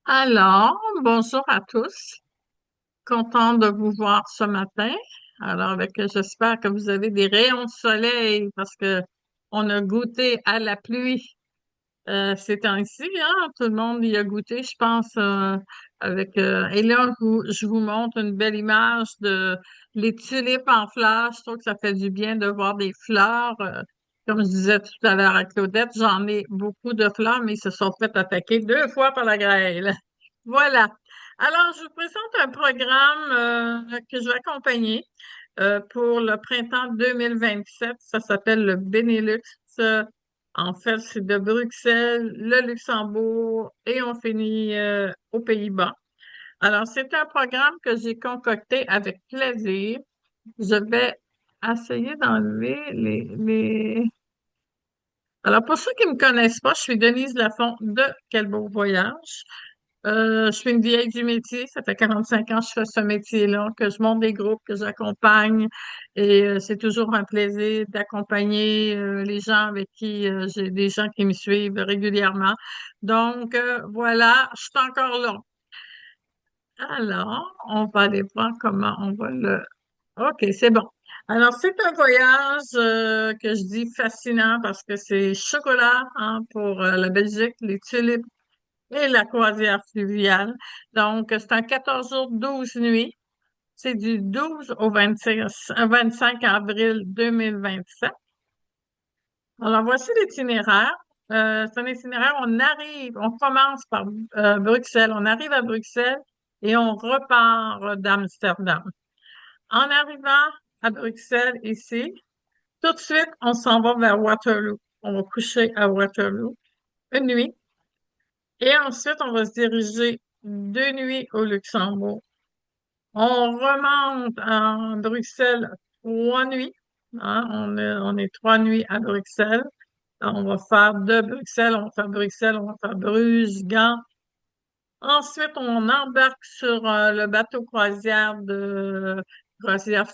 Alors, bonjour à tous. Content de vous voir ce matin. Alors, j'espère que vous avez des rayons de soleil parce que on a goûté à la pluie ces temps-ci, hein. Tout le monde y a goûté, je pense, et là, je vous montre une belle image de les tulipes en fleurs. Je trouve que ça fait du bien de voir des fleurs. Comme je disais tout à l'heure à Claudette, j'en ai beaucoup de fleurs, mais ils se sont fait attaquer deux fois par la grêle. Voilà. Alors, je vous présente un programme que je vais accompagner pour le printemps 2027. Ça s'appelle le Benelux. Euh, En fait, c'est de Bruxelles, le Luxembourg et on finit aux Pays-Bas. Alors, c'est un programme que j'ai concocté avec plaisir. Je vais essayer d'enlever Alors, pour ceux qui me connaissent pas, je suis Denise Lafont de Quel beau voyage. Je suis une vieille du métier. Ça fait 45 ans que je fais ce métier-là, que je monte des groupes, que j'accompagne. Et c'est toujours un plaisir d'accompagner les gens avec qui j'ai des gens qui me suivent régulièrement. Donc, voilà, je suis encore là. Alors, on va aller voir comment on va le... OK, c'est bon. Alors, c'est un voyage que je dis fascinant parce que c'est chocolat hein, pour la Belgique, les tulipes et la croisière fluviale. Donc, c'est un 14 jours, 12 nuits. C'est du 12 au 25 avril 2027. Alors, voici l'itinéraire. C'est un itinéraire, on commence par Bruxelles, on arrive à Bruxelles et on repart d'Amsterdam. En arrivant à Bruxelles, ici, tout de suite, on s'en va vers Waterloo. On va coucher à Waterloo une nuit. Et ensuite, on va se diriger 2 nuits au Luxembourg. On remonte à Bruxelles 3 nuits. Hein, on est 3 nuits à Bruxelles. On va faire de Bruxelles, on va faire Bruxelles, on va faire Bruges, Gand. Ensuite, on embarque sur le bateau croisière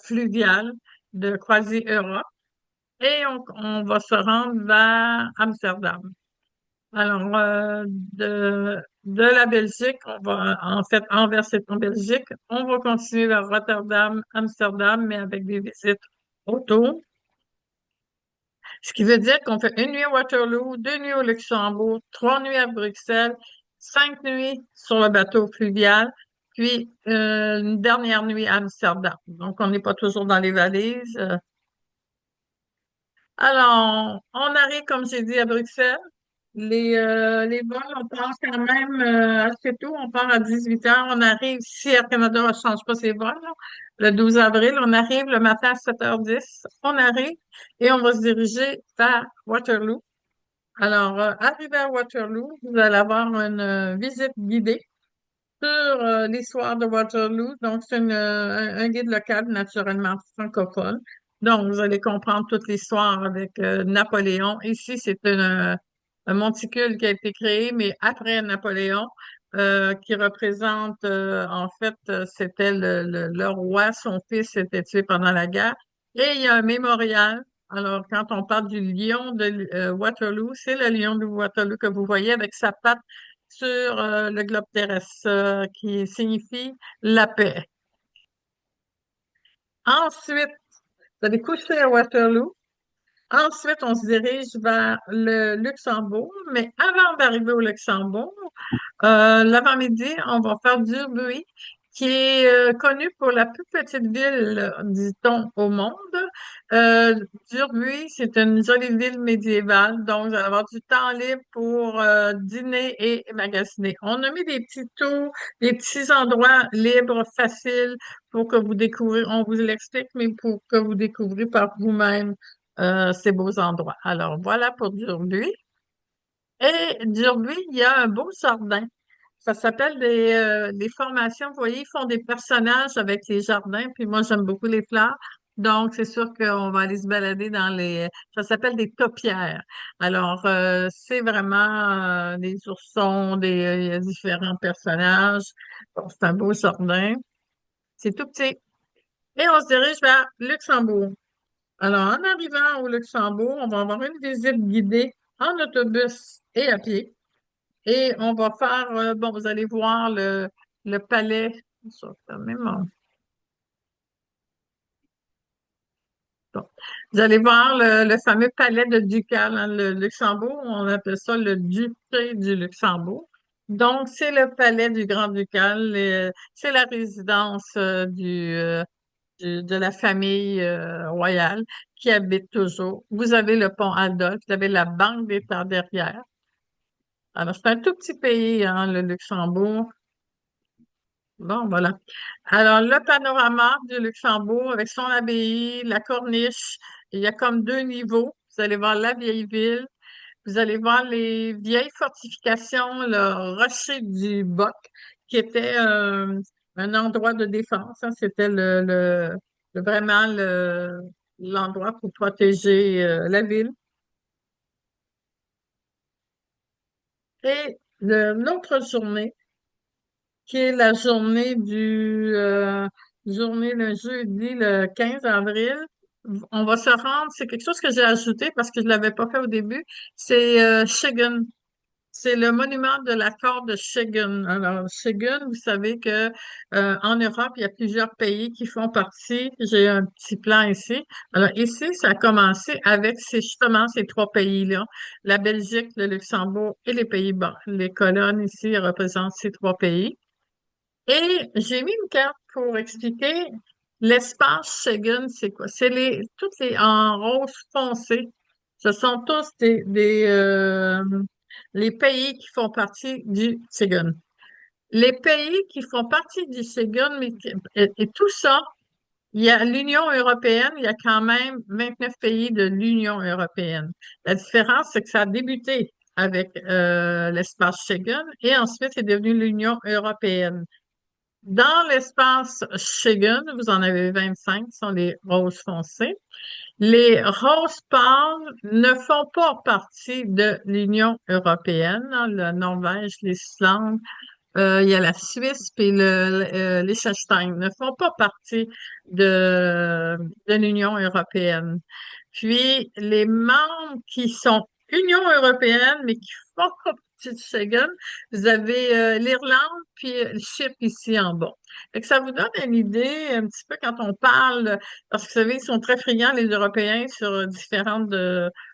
fluviale de Croisière Europe et on va se rendre vers Amsterdam. Alors, de la Belgique, en fait, Anvers c'est en Belgique, on va continuer vers Rotterdam, Amsterdam, mais avec des visites autour. Ce qui veut dire qu'on fait une nuit à Waterloo, 2 nuits au Luxembourg, 3 nuits à Bruxelles, 5 nuits sur le bateau fluvial, puis une dernière nuit à Amsterdam. Donc, on n'est pas toujours dans les valises. Alors, on arrive, comme j'ai dit, à Bruxelles. Les vols, on part quand même assez tôt. On part à 18 heures. On arrive, si Air Canada ne change pas ses vols, là, le 12 avril, on arrive le matin à 7h10. On arrive et on va se diriger vers Waterloo. Alors, arrivé à Waterloo, vous allez avoir une visite guidée sur l'histoire de Waterloo. Donc, c'est un guide local, naturellement francophone. Donc, vous allez comprendre toute l'histoire avec Napoléon. Ici, un monticule qui a été créé, mais après Napoléon, qui représente, en fait, c'était le roi, son fils était tué pendant la guerre. Et il y a un mémorial. Alors, quand on parle du lion de Waterloo, c'est le lion de Waterloo que vous voyez avec sa patte sur le globe terrestre, qui signifie la paix. Ensuite, vous allez coucher à Waterloo. Ensuite, on se dirige vers le Luxembourg, mais avant d'arriver au Luxembourg, l'avant-midi, on va faire Durbuy, qui est connu pour la plus petite ville, dit-on, au monde. Euh, Durbuy, c'est une jolie ville médiévale, donc vous allez avoir du temps libre pour dîner et magasiner. On a mis des petits tours, des petits endroits libres, faciles, pour que vous découvriez, on vous l'explique, mais pour que vous découvriez par vous-même ces beaux endroits. Alors, voilà pour Durbuy. Et Durbuy, il y a un beau jardin. Ça s'appelle des formations. Vous voyez, ils font des personnages avec les jardins. Puis moi, j'aime beaucoup les fleurs. Donc, c'est sûr qu'on va aller se balader dans ça s'appelle des topiaires. Alors, c'est vraiment des oursons, il y a différents personnages. Bon, c'est un beau jardin. C'est tout petit. Et on se dirige vers Luxembourg. Alors, en arrivant au Luxembourg, on va avoir une visite guidée en autobus et à pied. Et on va faire, bon, vous allez voir le palais. Ça va fermer bon. Vous allez voir le fameux palais de Ducal, hein, le Luxembourg. On appelle ça le duché du Luxembourg. Donc, c'est le palais du Grand-Ducal. C'est la résidence de la famille royale qui habite toujours. Vous avez le pont Adolphe, vous avez la Banque d'État derrière. Alors, c'est un tout petit pays, hein, le Luxembourg. Bon, voilà. Alors, le panorama du Luxembourg avec son abbaye, la corniche, il y a comme deux niveaux. Vous allez voir la vieille ville, vous allez voir les vieilles fortifications, le rocher du Boc, qui était un endroit de défense, hein. C'était vraiment l'endroit pour protéger la ville. Et l'autre journée, qui est la journée journée le jeudi, le 15 avril. On va se rendre, c'est quelque chose que j'ai ajouté parce que je l'avais pas fait au début, c'est Schengen. C'est le monument de l'accord de Schengen. Alors, Schengen, vous savez que en Europe, il y a plusieurs pays qui font partie. J'ai un petit plan ici. Alors, ici, ça a commencé avec justement ces trois pays-là, la Belgique, le Luxembourg et les Pays-Bas. Les colonnes ici représentent ces trois pays. Et j'ai mis une carte pour expliquer l'espace Schengen, c'est quoi? C'est toutes les en rose foncé. Ce sont tous les pays qui font partie du Schengen. Les pays qui font partie du Schengen, et tout ça, il y a l'Union européenne, il y a quand même 29 pays de l'Union européenne. La différence, c'est que ça a débuté avec l'espace Schengen et ensuite c'est devenu l'Union européenne. Dans l'espace Schengen, vous en avez 25, ce sont les roses foncées. Les roses pâles ne font pas partie de l'Union européenne, hein. Le Norvège, l'Islande, il y a la Suisse puis Liechtenstein ne font pas partie de l'Union européenne. Puis les membres qui sont Union européenne mais qui font pas partie de Schengen, vous avez l'Irlande puis le Chypre ici en bas. Fait que ça vous donne une idée un petit peu quand on parle, parce que vous savez, ils sont très friands les Européens sur différents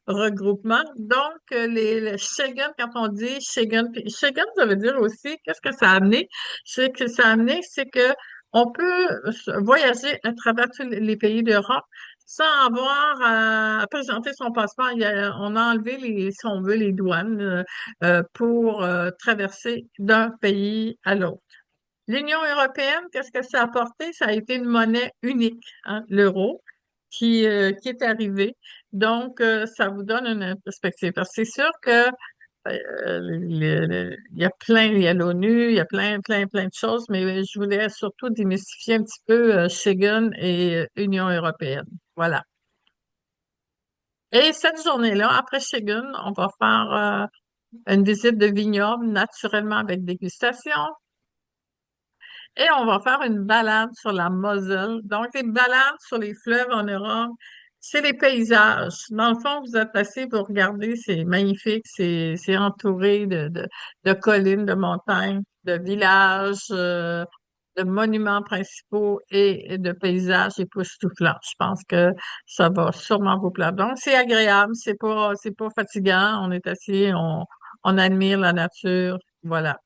regroupements. Donc le Schengen, quand on dit Schengen, puis Schengen, ça veut dire aussi, qu'est-ce que ça a amené? C'est que ça a amené, c'est que on peut voyager à travers tous les pays d'Europe sans avoir à présenter son passeport. On a enlevé si on veut, les douanes pour traverser d'un pays à l'autre. L'Union européenne, qu'est-ce que ça a apporté? Ça a été une monnaie unique, hein, l'euro, qui est arrivé. Donc, ça vous donne une perspective. Parce que c'est sûr que il y a il y a l'ONU, il y a plein de choses, mais je voulais surtout démystifier un petit peu Schengen et Union européenne. Voilà. Et cette journée-là, après Schengen, on va faire une visite de vignoble, naturellement avec dégustation. Et on va faire une balade sur la Moselle. Donc, les balades sur les fleuves en Europe, c'est les paysages. Dans le fond, vous êtes assis, vous regardez, c'est magnifique, c'est entouré de collines, de montagnes, de villages, de monuments principaux et de paysages époustouflants. Je pense que ça va sûrement vous plaire. Donc, c'est agréable, c'est pas fatigant. On est assis, on admire la nature. Voilà.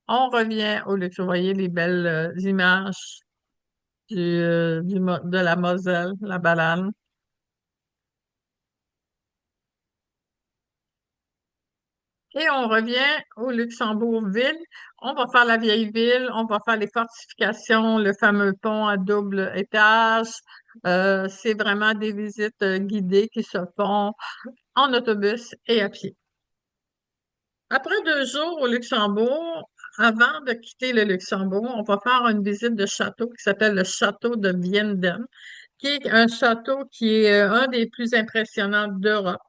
On revient au luxe. Vous voyez les belles images de la Moselle, la balade. Et on revient au Luxembourg-Ville. On va faire la vieille ville, on va faire les fortifications, le fameux pont à double étage. C'est vraiment des visites guidées qui se font en autobus et à pied. Après 2 jours au Luxembourg, avant de quitter le Luxembourg, on va faire une visite de château qui s'appelle le château de Vianden, qui est un château qui est un des plus impressionnants d'Europe.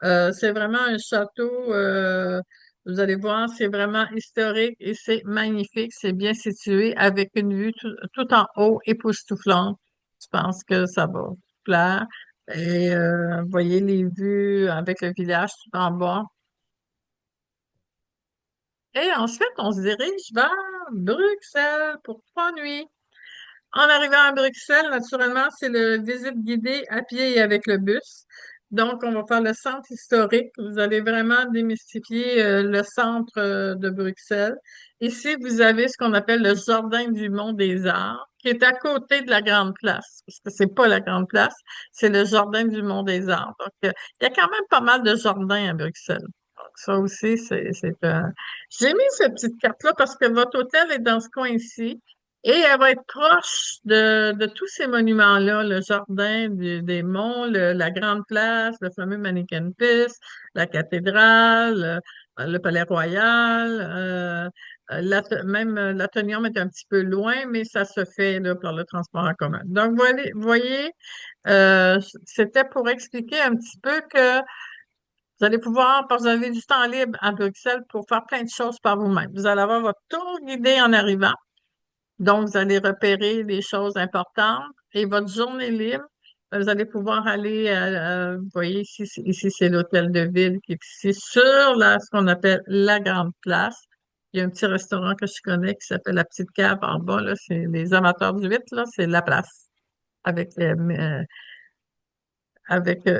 C'est vraiment un château, vous allez voir, c'est vraiment historique et c'est magnifique, c'est bien situé avec une vue tout en haut, époustouflante. Je pense que ça va vous plaire. Et vous voyez les vues avec le village tout en bas. Et ensuite, on se dirige vers Bruxelles pour 3 nuits. En arrivant à Bruxelles, naturellement, c'est le visite guidée à pied et avec le bus. Donc, on va faire le centre historique. Vous allez vraiment démystifier le centre de Bruxelles. Ici, vous avez ce qu'on appelle le Jardin du Mont des Arts, qui est à côté de la Grande Place, parce que c'est pas la Grande Place, c'est le Jardin du Mont des Arts. Donc, il y a quand même pas mal de jardins à Bruxelles. Donc, ça aussi, J'ai mis cette petite carte-là parce que votre hôtel est dans ce coin-ci. Et elle va être proche de tous ces monuments-là, le jardin des monts, la Grande Place, le fameux Mannequin Pis, la cathédrale, le Palais Royal, même l'Athénéum est un petit peu loin, mais ça se fait là, par le transport en commun. Donc, voyez, c'était pour expliquer un petit peu que vous allez pouvoir, parce que vous avez du temps libre à Bruxelles pour faire plein de choses par vous-même. Vous allez avoir votre tour guidé en arrivant. Donc, vous allez repérer les choses importantes et votre journée libre, vous allez pouvoir aller, vous voyez, ici, c'est l'hôtel de ville qui est ici sur ce qu'on appelle la Grande Place. Il y a un petit restaurant que je connais qui s'appelle La Petite Cave en bas, là, c'est les amateurs du 8, là, c'est la place avec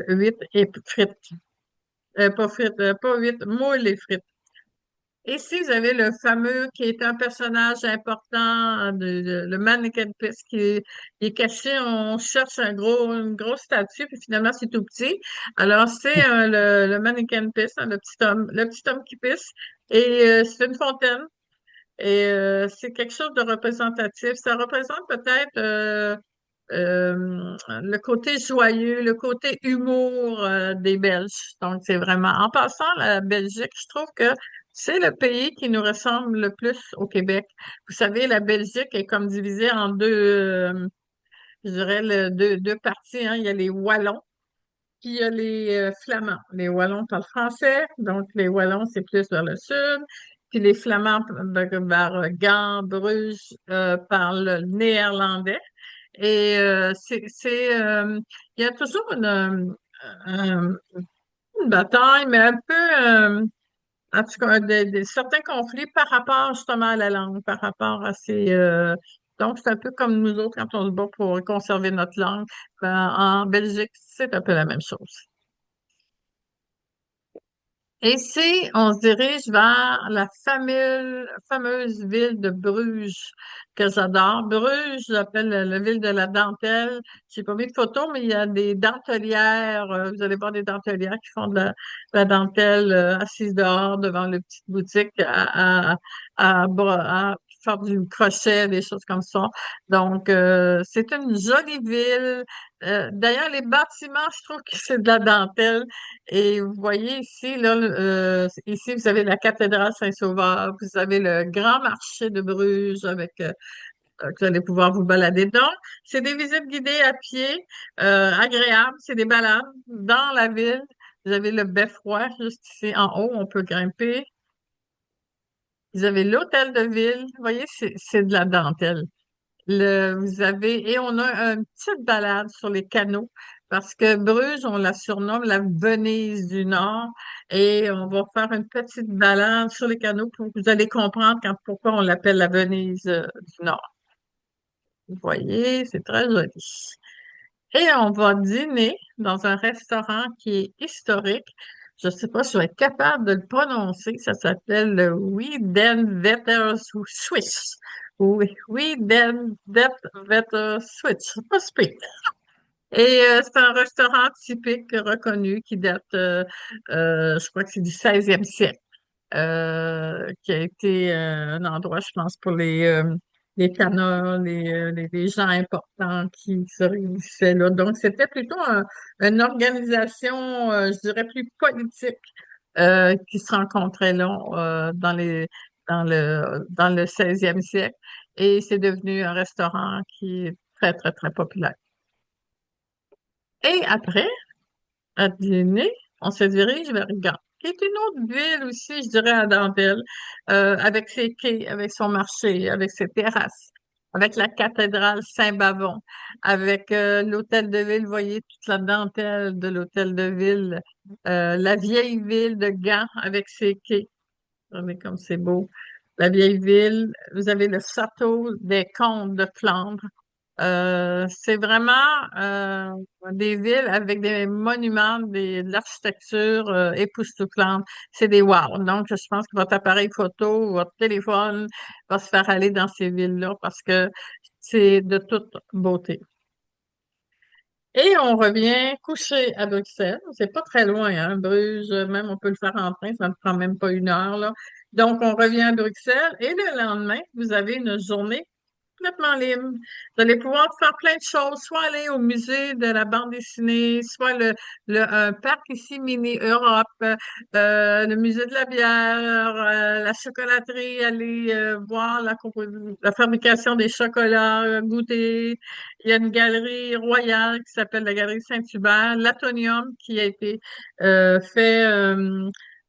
huîtres et frites. Pas frites, pas huîtres, moules et frites. Ici, vous avez le fameux qui est un personnage important, le mannequin pis qui est caché. On cherche une grosse statue, puis finalement, c'est tout petit. Alors, c'est le mannequin pis, hein, le petit homme qui pisse. Et c'est une fontaine. Et c'est quelque chose de représentatif. Ça représente peut-être le côté joyeux, le côté humour des Belges. Donc, c'est vraiment... En passant, la Belgique, je trouve que c'est le pays qui nous ressemble le plus au Québec. Vous savez, la Belgique est comme divisée en je dirais, deux parties, hein. Il y a les Wallons, puis il y a les Flamands. Les Wallons parlent français, donc les Wallons, c'est plus vers le sud. Puis les Flamands, vers Gand, Bruges, parlent le néerlandais. Et il y a toujours un- une bataille, mais un peu, en tout cas, certains conflits par rapport justement à la langue, par rapport à donc, c'est un peu comme nous autres quand on se bat pour conserver notre langue. Ben, en Belgique, c'est un peu la même chose. Et ici, on se dirige vers la fameuse ville de Bruges, que j'adore. Bruges, j'appelle la ville de la dentelle. J'ai pas mis de photos, mais il y a des dentelières. Vous allez voir des dentelières qui font de la dentelle assises dehors devant le petite boutique à faire du crochet, des choses comme ça. Donc, c'est une jolie ville. D'ailleurs, les bâtiments, je trouve que c'est de la dentelle. Et vous voyez ici, là, ici, vous avez la cathédrale Saint-Sauveur, vous avez le grand marché de Bruges que vous allez pouvoir vous balader. Donc, c'est des visites guidées à pied, agréables, c'est des balades dans la ville. Vous avez le beffroi juste ici en haut, on peut grimper. Vous avez l'hôtel de ville, vous voyez, c'est de la dentelle. Et on a une petite balade sur les canaux parce que Bruges, on la surnomme la Venise du Nord et on va faire une petite balade sur les canaux pour que vous allez comprendre pourquoi on l'appelle la Venise du Nord. Vous voyez, c'est très joli. Et on va dîner dans un restaurant qui est historique. Je ne sais pas si je vais être capable de le prononcer. Ça s'appelle le Wiedenwetter Swiss. Oui, Wiedenwetter Swiss. C'est pas super. Et c'est un restaurant typique reconnu qui date, je crois que c'est du 16e siècle, qui a été un endroit, je pense, pour les canards, les gens importants qui se réunissaient là. Donc, c'était plutôt une organisation, je dirais, plus politique qui se rencontrait là dans le 16e siècle. Et c'est devenu un restaurant qui est très, très, très populaire. Et après, à dîner, on se dirige vers Gand, qui est une autre ville aussi, je dirais, à dentelle, avec ses quais, avec son marché, avec ses terrasses, avec la cathédrale Saint-Bavon, avec l'hôtel de ville, vous voyez, toute la dentelle de l'hôtel de ville, la vieille ville de Gand avec ses quais. Regardez comme c'est beau. La vieille ville. Vous avez le château des comtes de Flandre. C'est vraiment des villes avec des monuments, de l'architecture époustouflante. C'est des wow. Donc, je pense que votre appareil photo ou votre téléphone va se faire aller dans ces villes-là parce que c'est de toute beauté. Et on revient coucher à Bruxelles. C'est pas très loin, hein. Bruges, même on peut le faire en train, ça ne prend même pas une heure, là. Donc, on revient à Bruxelles et le lendemain, vous avez une journée complètement libre. Vous allez pouvoir faire plein de choses, soit aller au musée de la bande dessinée, soit un parc ici, Mini Europe, le musée de la bière, la chocolaterie, aller voir la fabrication des chocolats, goûter. Il y a une galerie royale qui s'appelle la Galerie Saint-Hubert, l'Atonium qui a été fait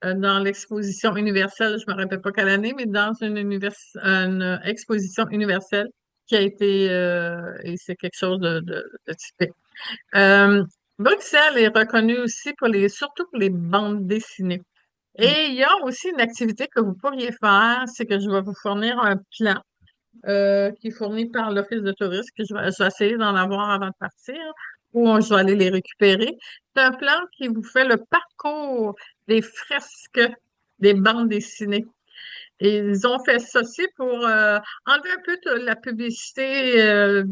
dans l'exposition universelle, je me rappelle pas quelle année, mais dans une exposition universelle qui a été, et c'est quelque chose de typique. Euh, Bruxelles est reconnue aussi surtout pour les bandes dessinées. Et il y a aussi une activité que vous pourriez faire, c'est que je vais vous fournir un plan qui est fourni par l'Office de tourisme, que je vais essayer d'en avoir avant de partir, ou je vais aller les récupérer. C'est un plan qui vous fait le parcours des fresques des bandes dessinées. Et ils ont fait ceci pour enlever un peu de la publicité,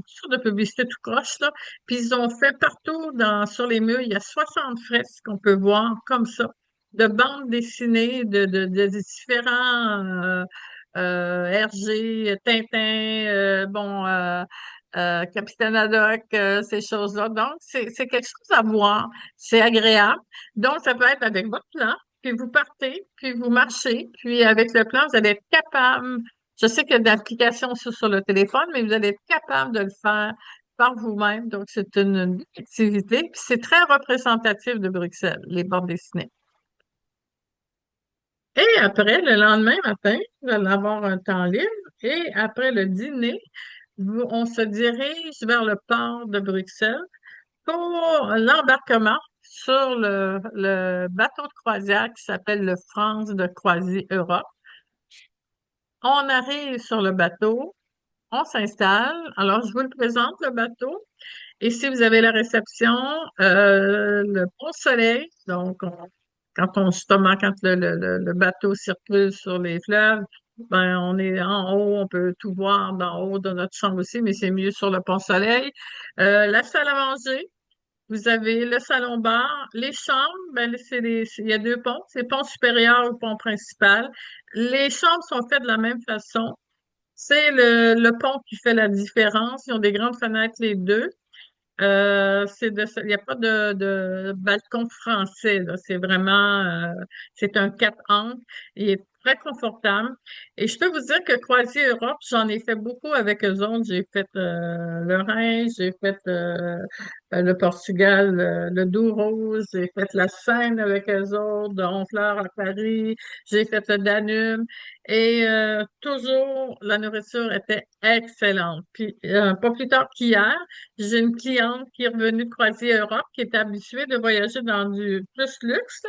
sur de publicité tout croche, là. Puis ils ont fait partout sur les murs, il y a 60 fresques qu'on peut voir comme ça, de bandes dessinées de différents Hergé, Tintin, Capitaine Haddock, ces choses-là. Donc, c'est quelque chose à voir. C'est agréable. Donc, ça peut être avec votre plan, puis vous partez, puis vous marchez, puis avec le plan, vous allez être capable, je sais qu'il y a d'applications sur le téléphone, mais vous allez être capable de le faire par vous-même. Donc, c'est une activité, puis c'est très représentatif de Bruxelles, les bandes dessinées. Et après, le lendemain matin, vous allez avoir un temps libre. Et après le dîner, on se dirige vers le port de Bruxelles pour l'embarquement sur le bateau de croisière qui s'appelle le France de Croisière Europe. On arrive sur le bateau, on s'installe. Alors, je vous le présente, le bateau. Et si vous avez la réception, le beau soleil, donc justement, quand le bateau circule sur les fleuves, ben, on est en haut, on peut tout voir d'en haut de notre chambre aussi, mais c'est mieux sur le pont-soleil. La salle à manger, vous avez le salon-bar, les chambres, ben, il y a deux ponts, c'est le pont supérieur ou pont principal. Les chambres sont faites de la même façon. C'est le pont qui fait la différence. Ils ont des grandes fenêtres les deux. Il n'y a pas de balcon français, là. C'est vraiment, c'est un quatre angles. Il est très confortable. Et je peux vous dire que Croisière Europe, j'en ai fait beaucoup avec eux autres. J'ai fait le Rhin, j'ai fait le Portugal, le Douro, j'ai fait la Seine avec eux autres, de Honfleur à Paris, j'ai fait le Danube. Et toujours, la nourriture était excellente. Puis, pas plus tard qu'hier, j'ai une cliente qui est revenue de Croisière Europe, qui est habituée de voyager dans du plus luxe.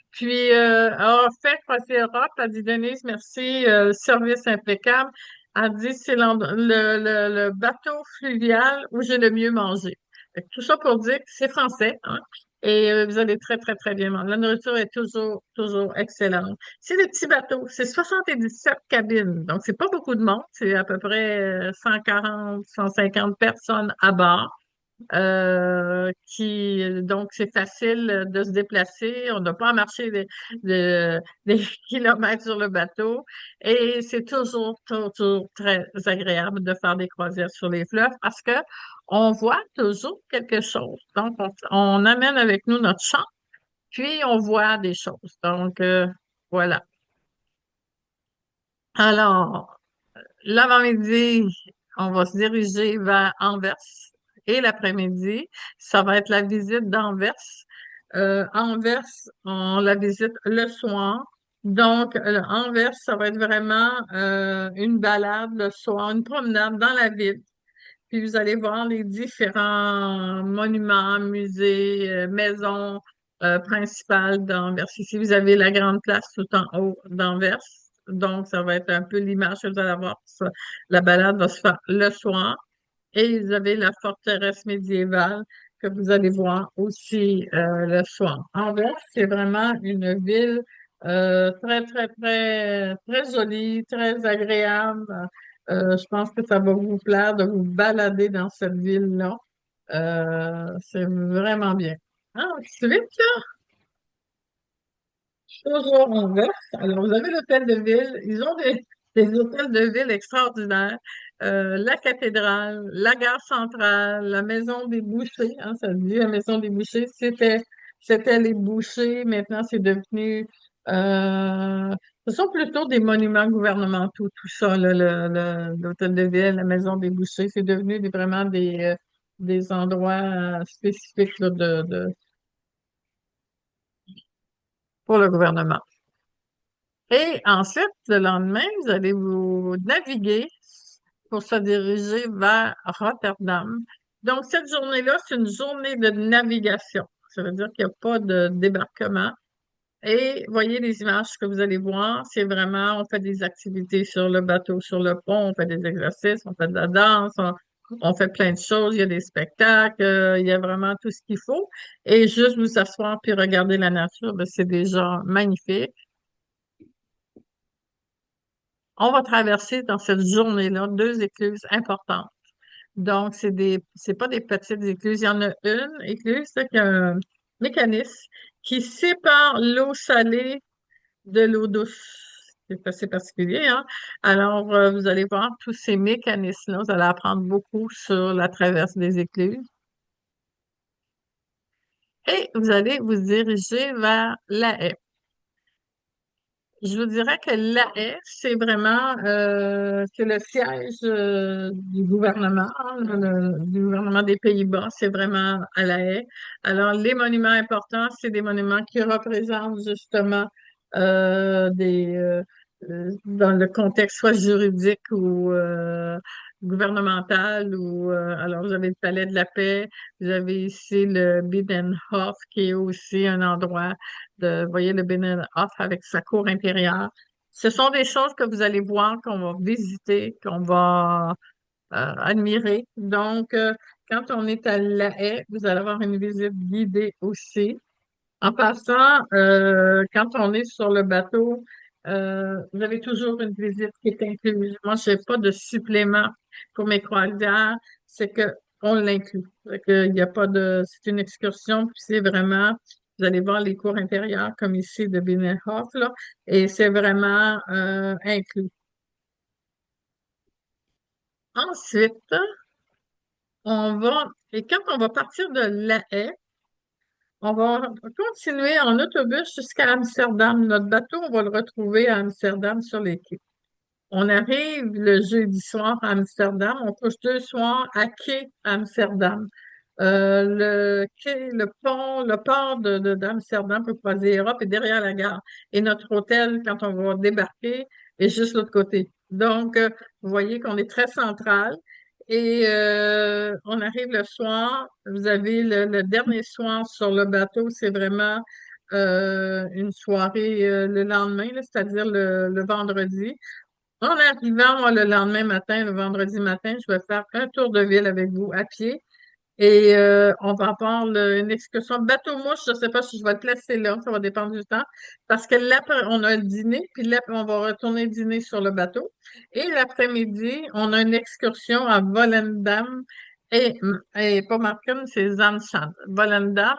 Puis, elle a fait Croisière Europe. Elle dit, Denise, merci, service impeccable. Elle dit, c'est le bateau fluvial où j'ai le mieux mangé. Fait que tout ça pour dire que c'est français, hein, et vous allez très, très, très bien manger. La nourriture est toujours, toujours excellente. C'est des petits bateaux. C'est 77 cabines. Donc, c'est pas beaucoup de monde. C'est à peu près 140, 150 personnes à bord. Donc c'est facile de se déplacer, on n'a pas à marcher des kilomètres sur le bateau et c'est toujours, toujours très agréable de faire des croisières sur les fleuves parce que on voit toujours quelque chose. Donc on amène avec nous notre champ, puis on voit des choses. Donc voilà. Alors, l'avant-midi, on va se diriger vers Anvers et l'après-midi, ça va être la visite d'Anvers. Anvers, on la visite le soir. Donc, Anvers, ça va être vraiment une balade le soir, une promenade dans la ville. Puis vous allez voir les différents monuments, musées, maisons principales d'Anvers. Ici, vous avez la grande place tout en haut d'Anvers. Donc, ça va être un peu l'image que vous allez avoir. La balade va se faire le soir. Et vous avez la forteresse médiévale que vous allez voir aussi le soir. Anvers, c'est vraiment une ville très, très, très, très jolie, très agréable. Je pense que ça va vous plaire de vous balader dans cette ville-là. C'est vraiment bien. Ensuite, toujours en vert. Alors, vous avez l'hôtel de ville. Ils ont des hôtels de ville extraordinaires. La cathédrale, la gare centrale, la maison des bouchers. Hein, ça se dit la maison des bouchers. C'était les bouchers. Maintenant, c'est devenu. Ce sont plutôt des monuments gouvernementaux, tout ça, là, l'hôtel de ville, la maison des bouchers. C'est devenu vraiment des endroits spécifiques là, pour le gouvernement. Et ensuite, le lendemain, vous allez vous naviguer pour se diriger vers Rotterdam. Donc, cette journée-là, c'est une journée de navigation. Ça veut dire qu'il n'y a pas de débarquement. Et voyez les images que vous allez voir, c'est vraiment, on fait des activités sur le bateau, sur le pont, on fait des exercices, on fait de la danse, on fait plein de choses, il y a des spectacles, il y a vraiment tout ce qu'il faut. Et juste vous asseoir puis regarder la nature, ben, c'est déjà magnifique. On va traverser dans cette journée-là deux écluses importantes. Donc, c'est pas des petites écluses. Il y en a une écluse là, qui a un mécanisme qui sépare l'eau salée de l'eau douce. C'est assez particulier, hein? Alors, vous allez voir tous ces mécanismes-là. Vous allez apprendre beaucoup sur la traversée des écluses. Et vous allez vous diriger vers La Haye. Je vous dirais que La Haye, c'est le siège du gouvernement, hein, du gouvernement des Pays-Bas, c'est vraiment à La Haye. Alors, les monuments importants, c'est des monuments qui représentent justement dans le contexte soit juridique ou gouvernemental, alors vous avez le Palais de la Paix, vous avez ici le Binnenhof, qui est aussi un endroit vous voyez, le Binnenhof avec sa cour intérieure. Ce sont des choses que vous allez voir, qu'on va visiter, qu'on va admirer. Donc, quand on est à La Haye, vous allez avoir une visite guidée aussi. En passant, quand on est sur le bateau, vous avez toujours une visite qui est incluse. Moi, je n'ai pas de supplément pour mes croisières, c'est que on l'inclut. Fait que il y a pas de, c'est une excursion, puis c'est vraiment, vous allez voir les cours intérieurs comme ici de Binnenhof, là, et c'est vraiment inclus. Ensuite, et quand on va partir de La Haye, on va continuer en autobus jusqu'à Amsterdam. Notre bateau, on va le retrouver à Amsterdam sur les quais. On arrive le jeudi soir à Amsterdam. On couche 2 soirs à quai à Amsterdam. Le quai, le pont, le port d'Amsterdam pour croiser Europe est derrière la gare. Et notre hôtel, quand on va débarquer, est juste de l'autre côté. Donc, vous voyez qu'on est très central. Et on arrive le soir. Vous avez le dernier soir sur le bateau, c'est vraiment une soirée le lendemain, là, c'est-à-dire le vendredi. En arrivant, moi, le lendemain matin, le vendredi matin, je vais faire un tour de ville avec vous à pied. Et on va avoir une excursion bateau-mouche. Je ne sais pas si je vais te laisser là, ça va dépendre du temps. Parce que là, on a le dîner, puis là, on va retourner dîner sur le bateau. Et l'après-midi, on a une excursion à Volendam et pas Marken, c'est Zaanstad. Volendam.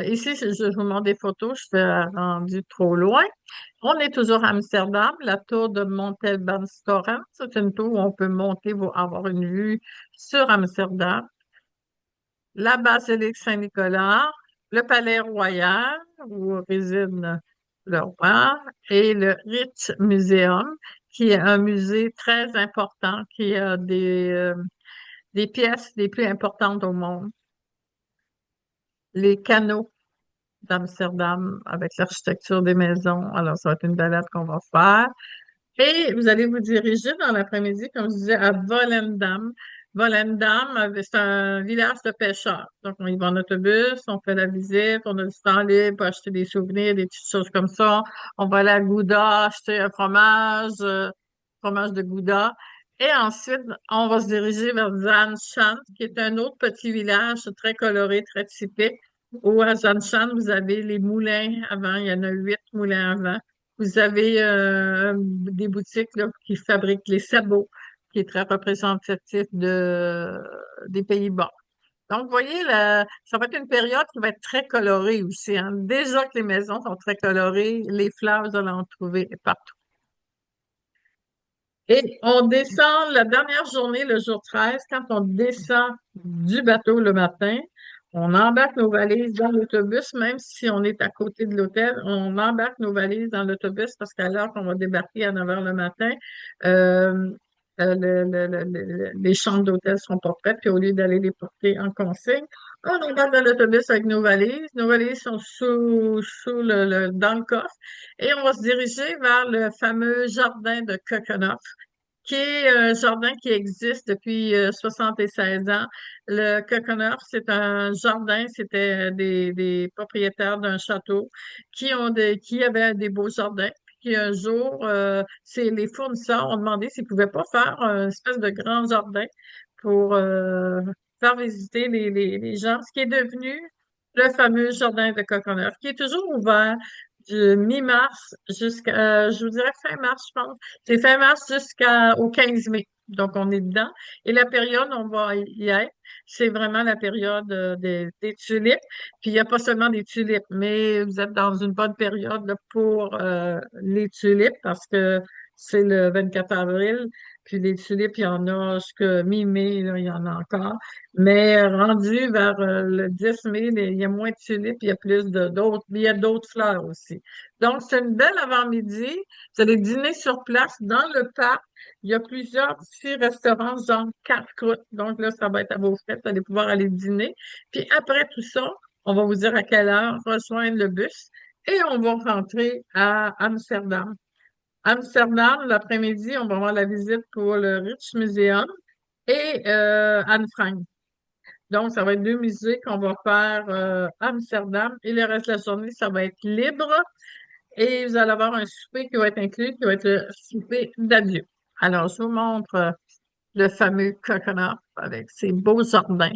Ici, je vous montre des photos, je fais rendu trop loin. On est toujours à Amsterdam, la tour de Montelbandstoren. C'est une tour où on peut monter pour avoir une vue sur Amsterdam, la basilique Saint-Nicolas, le palais royal où réside le roi et le Rijksmuseum, qui est un musée très important qui a des pièces les plus importantes au monde. Les canaux d'Amsterdam avec l'architecture des maisons. Alors, ça va être une balade qu'on va faire. Et vous allez vous diriger dans l'après-midi, comme je disais, à Volendam. Volendam, c'est un village de pêcheurs. Donc, on y va en autobus, on fait la visite, on a du temps libre pour acheter des souvenirs, des petites choses comme ça. On va aller à Gouda, acheter un fromage de Gouda. Et ensuite, on va se diriger vers Zanshan, qui est un autre petit village très coloré, très typique, où à Zanshan, vous avez les moulins avant. Il y en a 8 moulins avant. Vous avez des boutiques là, qui fabriquent les sabots qui est très représentatif des Pays-Bas. Donc, vous voyez, ça va être une période qui va être très colorée aussi, hein. Déjà que les maisons sont très colorées, les fleurs, vous allez en trouver partout. Et on descend la dernière journée, le jour 13, quand on descend du bateau le matin, on embarque nos valises dans l'autobus, même si on est à côté de l'hôtel, on embarque nos valises dans l'autobus parce qu'à l'heure qu'on va débarquer à 9 heures le matin, euh, les chambres d'hôtel sont pas prêtes, puis au lieu d'aller les porter en consigne, on embarque dans l'autobus avec nos valises. Nos valises sont dans le coffre et on va se diriger vers le fameux jardin de Coconut qui est un jardin qui existe depuis 76 ans. Le Coconut, c'est un jardin, c'était des propriétaires d'un château qui avaient des beaux jardins. Puis un jour, c'est les fournisseurs ont demandé s'ils pouvaient pas faire une espèce de grand jardin pour faire visiter les gens, ce qui est devenu le fameux jardin de Coconut, qui est toujours ouvert du mi-mars jusqu'à, je vous dirais fin mars, je pense. C'est fin mars jusqu'au 15 mai. Donc, on est dedans. Et la période, on va y être, c'est vraiment la période des tulipes. Puis, il n'y a pas seulement des tulipes, mais vous êtes dans une bonne période là, pour les tulipes parce que c'est le 24 avril. Puis, les tulipes, il y en a jusqu'à mi-mai, là, il y en a encore. Mais rendu vers le 10 mai, il y a moins de tulipes, il y a plus il y a d'autres fleurs aussi. Donc, c'est une belle avant-midi. Vous allez dîner sur place dans le parc. Il y a plusieurs petits restaurants, genre quatre croûtes. Donc là, ça va être à vos frais. Vous allez pouvoir aller dîner. Puis après tout ça, on va vous dire à quelle heure rejoindre le bus et on va rentrer à Amsterdam. Amsterdam, l'après-midi, on va avoir la visite pour le Rijksmuseum et Anne Frank. Donc, ça va être deux musées qu'on va faire à Amsterdam et le reste de la journée, ça va être libre. Et vous allez avoir un souper qui va être inclus, qui va être le souper d'adieu. Alors, je vous montre le fameux coconut avec ses beaux jardins.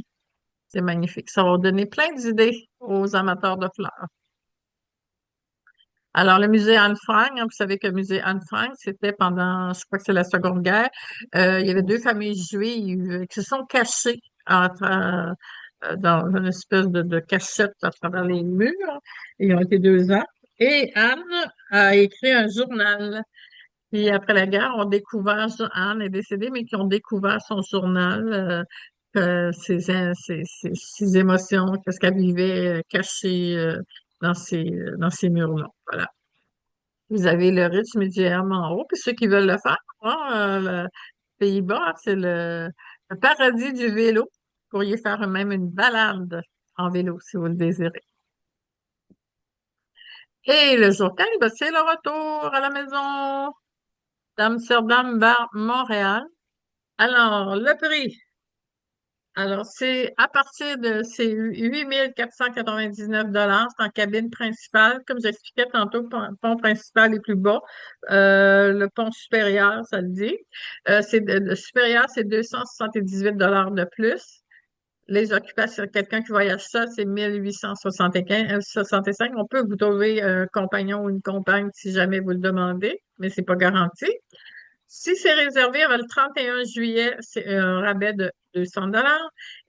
C'est magnifique. Ça va vous donner plein d'idées aux amateurs de fleurs. Alors, le musée Anne Frank, hein, vous savez que le musée Anne Frank, c'était pendant, je crois que c'est la Seconde Guerre, il y avait deux familles juives qui se sont cachées dans une espèce de cachette à travers les murs. Ils ont été 2 ans. Et Anne a écrit un journal. Puis après la guerre, on découvert, Anne est décédée, mais qui ont découvert son journal, ses émotions, qu'est-ce qu'elle vivait cachées dans ces murs-là. Voilà. Vous avez le Ritz Museum en haut, puis ceux qui veulent le faire, hein, le Pays-Bas, c'est le paradis du vélo. Vous pourriez faire même une balade en vélo si vous le désirez. Et le jour 15, ben, c'est le retour à la maison d'Amsterdam vers Montréal. Alors, le prix. Alors, c'est à partir de ces 8 499 c'est en cabine principale. Comme j'expliquais tantôt, le pont principal est plus bas. Le pont supérieur, ça le dit. Le supérieur, c'est 278 de plus. Les occupations, quelqu'un qui voyage ça, c'est 1875. On peut vous trouver un compagnon ou une compagne si jamais vous le demandez, mais c'est pas garanti. Si c'est réservé avant le 31 juillet, c'est un rabais de 200 $.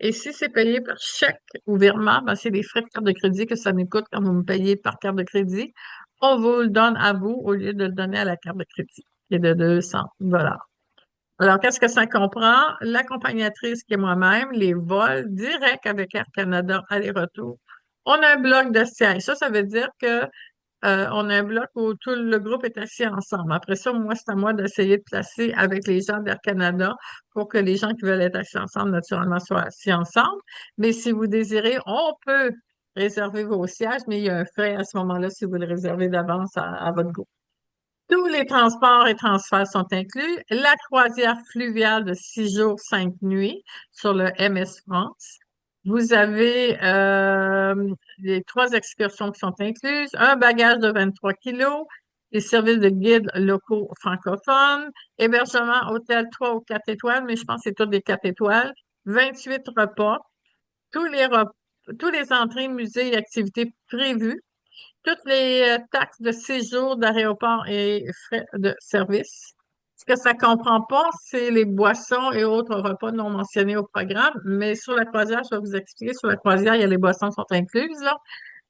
Et si c'est payé par chèque ou virement, ben, c'est des frais de carte de crédit que ça nous coûte quand vous me payez par carte de crédit. On vous le donne à vous au lieu de le donner à la carte de crédit, qui est de 200 $. Alors, qu'est-ce que ça comprend? L'accompagnatrice qui est moi-même, les vols directs avec Air Canada, aller-retour. On a un bloc de siège. Ça veut dire que on a un bloc où tout le groupe est assis ensemble. Après ça, moi, c'est à moi d'essayer de placer avec les gens d'Air Canada pour que les gens qui veulent être assis ensemble, naturellement, soient assis ensemble. Mais si vous désirez, on peut réserver vos sièges, mais il y a un frais à ce moment-là si vous le réservez d'avance à votre groupe. Tous les transports et transferts sont inclus. La croisière fluviale de 6 jours, 5 nuits sur le MS France. Vous avez les 3 excursions qui sont incluses, un bagage de 23 kilos, des services de guides locaux francophones, hébergement hôtel 3 ou 4 étoiles, mais je pense que c'est tous des 4 étoiles, 28 repas, tous les repas, tous les entrées, musées et activités prévues, toutes les taxes de séjour d'aéroport et frais de service. Ce que ça comprend pas, c'est les boissons et autres repas non mentionnés au programme, mais sur la croisière, je vais vous expliquer, sur la croisière, il y a les boissons qui sont incluses, là.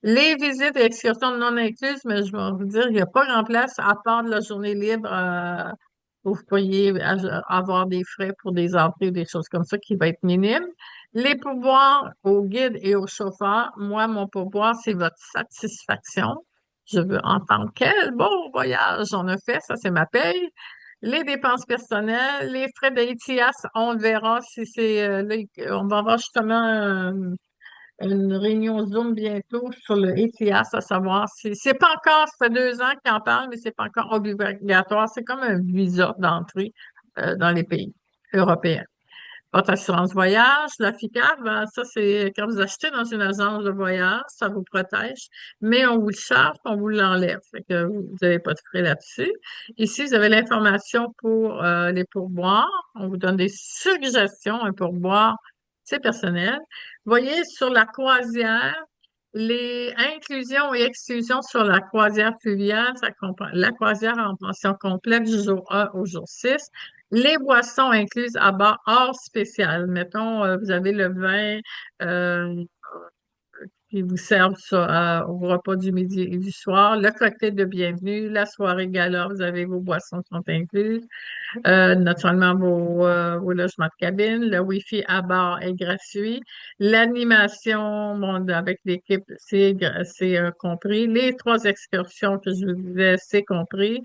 Les visites et excursions non incluses, mais je vais vous dire, il n'y a pas grand place à part de la journée libre où vous pourriez avoir des frais pour des entrées ou des choses comme ça qui va être minime. Les pourboires aux guides et aux chauffeurs, moi, mon pourboire, c'est votre satisfaction. Je veux entendre quel beau voyage on a fait, ça c'est ma paye. Les dépenses personnelles, les frais de ETIAS, on verra si c'est là, on va avoir justement une réunion Zoom bientôt sur le ETIAS, à savoir si c'est pas encore, ça fait 2 ans qu'ils en parlent, mais c'est pas encore obligatoire. C'est comme un visa d'entrée dans les pays européens. Votre assurance voyage, la FICAP, ben, ça, c'est quand vous achetez dans une agence de voyage, ça vous protège, mais on vous le charge, on vous l'enlève. Fait que vous n'avez pas de frais là-dessus. Ici, vous avez l'information pour les pourboires. On vous donne des suggestions, un pourboire, c'est personnel. Vous voyez, sur la croisière, les inclusions et exclusions sur la croisière fluviale, ça comprend la croisière en pension complète du jour 1 au jour 6. Les boissons incluses à bord hors spécial. Mettons, vous avez le vin euh, qui vous servent ça, au repas du midi et du soir, le cocktail de bienvenue, la soirée gala, vous avez vos boissons qui sont incluses. Naturellement vos logements de cabine. Le Wi-Fi à bord est gratuit. L'animation, bon, avec l'équipe, c'est compris. Les 3 excursions que je vous disais, c'est compris.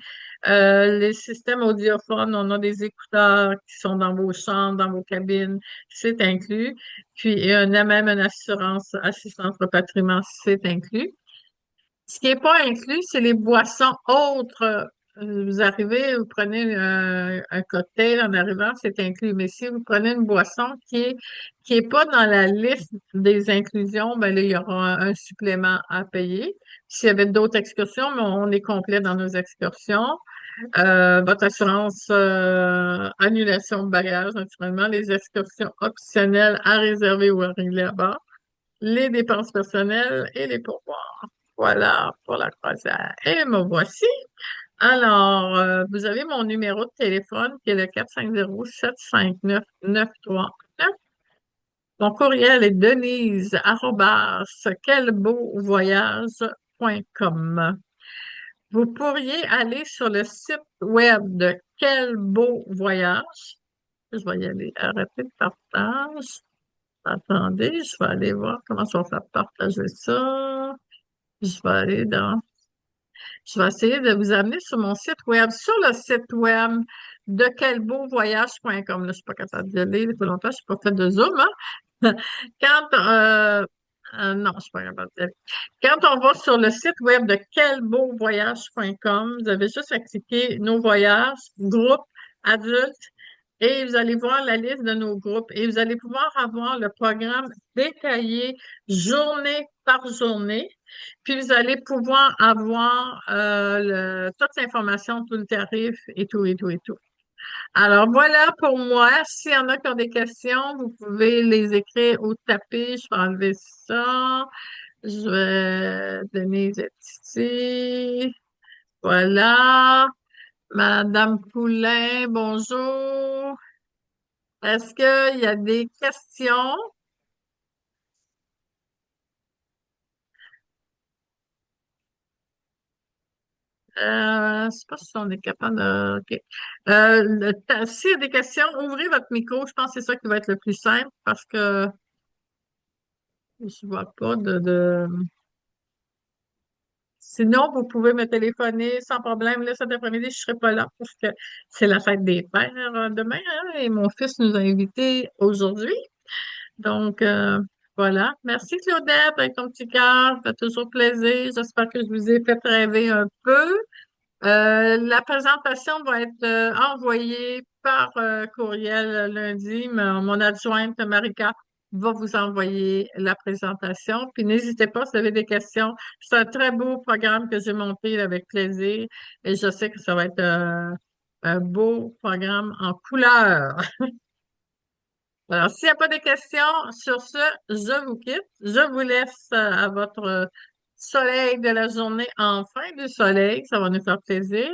Les systèmes audiophones, on a des écouteurs qui sont dans vos chambres, dans vos cabines, c'est inclus. Puis, même une assurance, assistance repatriement, c'est inclus. Ce qui n'est pas inclus, c'est les boissons autres. Vous arrivez, vous prenez un cocktail en arrivant, c'est inclus. Mais si vous prenez une boisson qui est pas dans la liste des inclusions, ben là, il y aura un supplément à payer. S'il y avait d'autres excursions, mais on est complet dans nos excursions. Votre assurance annulation de bagage, naturellement, les excursions optionnelles à réserver ou à régler à bord, les dépenses personnelles et les pourboires. Voilà pour la croisière. Et me voici. Alors, vous avez mon numéro de téléphone qui est le 450-759-9319. Mon courriel est denise@quelbeauvoyage.com. Vous pourriez aller sur le site web de Quel Beau Voyage. Je vais y aller. Arrêter le partage. Attendez, je vais aller voir comment on va faire partager ça. Je vais aller dans Je vais essayer de vous amener sur mon site web. Sur le site web de quelbeauvoyage.com. Là, je suis pas capable d'y aller. Il fait longtemps que je n'ai pas fait de Zoom, hein? Quand, non, je suis pas capable d'y aller. Quand on va sur le site web de quelbeauvoyage.com, vous avez juste à cliquer Nos voyages, groupe adultes, et vous allez voir la liste de nos groupes et vous allez pouvoir avoir le programme détaillé journée par journée. Puis vous allez pouvoir avoir toute l'information, tout le tarif et tout, et tout, et tout. Alors voilà pour moi. S'il y en a qui ont des questions, vous pouvez les écrire ou taper. Je vais enlever ça. Je vais donner ici. Voilà. Madame Poulain, bonjour. Est-ce qu'il y a des questions? Je sais pas si on est capable de... OK. S'il y a des questions, ouvrez votre micro. Je pense que c'est ça qui va être le plus simple parce que je vois pas de... Sinon, vous pouvez me téléphoner sans problème. Là, cet après-midi, je serai pas là parce que c'est la fête des pères demain, hein, et mon fils nous a invités aujourd'hui. Donc, voilà. Merci Claudette avec ton petit cœur. Ça fait toujours plaisir. J'espère que je vous ai fait rêver un peu. La présentation va être envoyée par courriel lundi. Mon adjointe Marika va vous envoyer la présentation. Puis n'hésitez pas si vous avez des questions. C'est un très beau programme que j'ai monté avec plaisir et je sais que ça va être un beau programme en couleur. Alors, s'il n'y a pas de questions, sur ce, je vous quitte. Je vous laisse à votre soleil de la journée, enfin du soleil, ça va nous faire plaisir.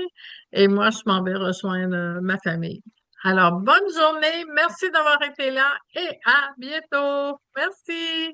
Et moi, je m'en vais rejoindre ma famille. Alors, bonne journée, merci d'avoir été là et à bientôt. Merci.